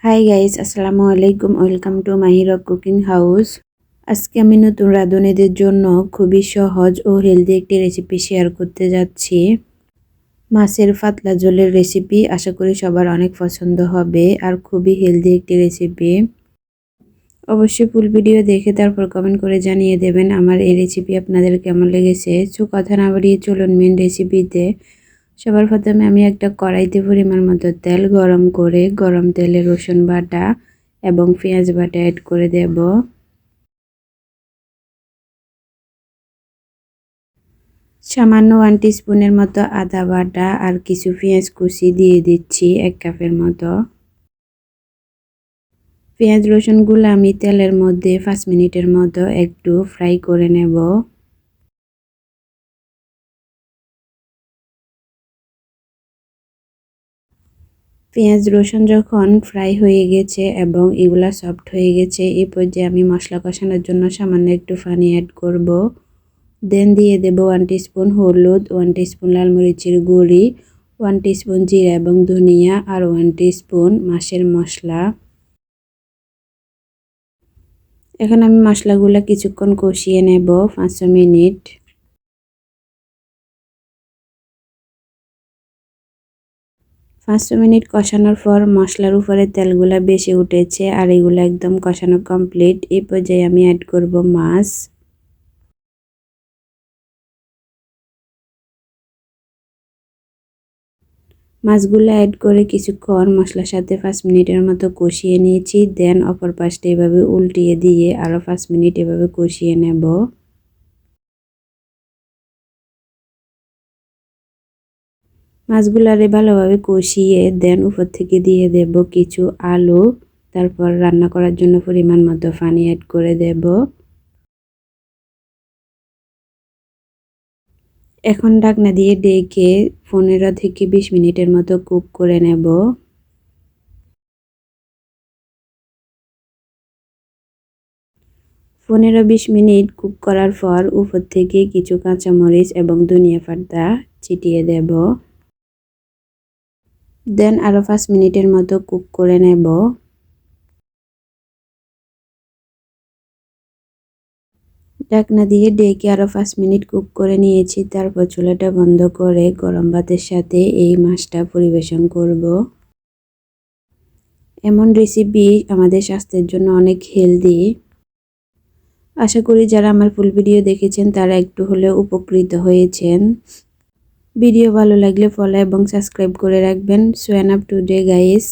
Hi guys, আসসালামু আলাইকুম। Welcome to Mahira cooking house. আজকে আমি নতুন রাঁধুনিদের জন্য খুবই সহজ ও হেলদি একটি রেসিপি শেয়ার করতে যাচ্ছি। মাছের পাতলা ঝোলের রেসিপি। আশা করি সবার অনেক পছন্দ হবে আর খুবই হেলদি একটি রেসিপি। অবশ্যই ফুল ভিডিও দেখে তারপর কমেন্ট করে জানিয়ে দেবেন আমার এই রেসিপি আপনাদের কেমন লেগেছে। কথা না বাড়িয়ে চলুন মেন রেসিপিতে। সবার প্রথমে আমি একটা কড়াইতে পরিমাণ মতো তেল গরম করে গরম তেলে রসুন বাটা এবং পেঁয়াজ বাটা অ্যাড করে দেব। সামান্য 1 টিস্পুনের মতো আদা বাটা আর কিছু পেঁয়াজ কুচি দিয়ে দিচ্ছি 1 কাপের মতো। পেঁয়াজ রসুনগুলো আমি তেলের মধ্যে 5 মিনিটের মতো একটু ফ্রাই করে নেব। পেঁয়াজ রসুন যখন ফ্রাই হয়ে গেছে এবং এগুলা সফট হয়ে গেছে, এই পর্যায়ে আমি মশলা কষানোর জন্য সামান্য একটু পানি অ্যাড করব। দেন দিয়ে দেব 1 টিস্পুন হলুদ, 1 টিস্পুন লাল মরিচের গুঁড়ি, 1 টিস্পুন জিরা এবং ধনিয়া আর 1 টিস্পুন মাছের মশলা। এখন আমি মশলাগুলো কিছুক্ষণ কষিয়ে নেব 5 মিনিট। 5 মিনিট কষানোর পর মশলার উপরে তেলগুলা বেশি উঠেছে আর এগুলো একদম কষানো কমপ্লিট। এই পর্যায়ে আমি অ্যাড করব মাছ। মাছগুলো অ্যাড করে কিছুক্ষণ মশলার সাথে 5 মিনিটের মতো কষিয়ে নিয়েছি। দেন অপর পাশটা এভাবে উল্টিয়ে দিয়ে আরও 5 মিনিট এভাবে কষিয়ে নেব। মাছগুলারে ভালোভাবে কষিয়ে দেন উপর থেকে দিয়ে দেব কিছু আলু। তারপর রান্না করার জন্য পরিমাণ মতো পানি অ্যাড করে দেব। এখন ঢাকনা দিয়ে ঢেকে 15 থেকে 20 মিনিটের মতো কুক করে নেব। 15-20 মিনিট কুক করার পর উপর থেকে কিছু কাঁচামরিচ এবং ধনিয়া পাতা ছিটিয়ে দেব। দেন আরও 5 মিনিটের মতো কুক করে নেব। ঢাকনা দিয়ে ঢেকে আরও 5 মিনিট কুক করে নিয়েছি। তারপর চুলাটা বন্ধ করে গরম ভাতের সাথে এই মাছটা পরিবেশন করব। এমন রেসিপি আমাদের স্বাস্থ্যের জন্য অনেক হেলদি। আশা করি যারা আমার ফুল ভিডিও দেখেছেন তারা একটু হলেও উপকৃত হয়েছেন। ভিডিও ভালো লাগলে ফলো এবং সাবস্ক্রাইব করে রাখবেন। So enough today guys.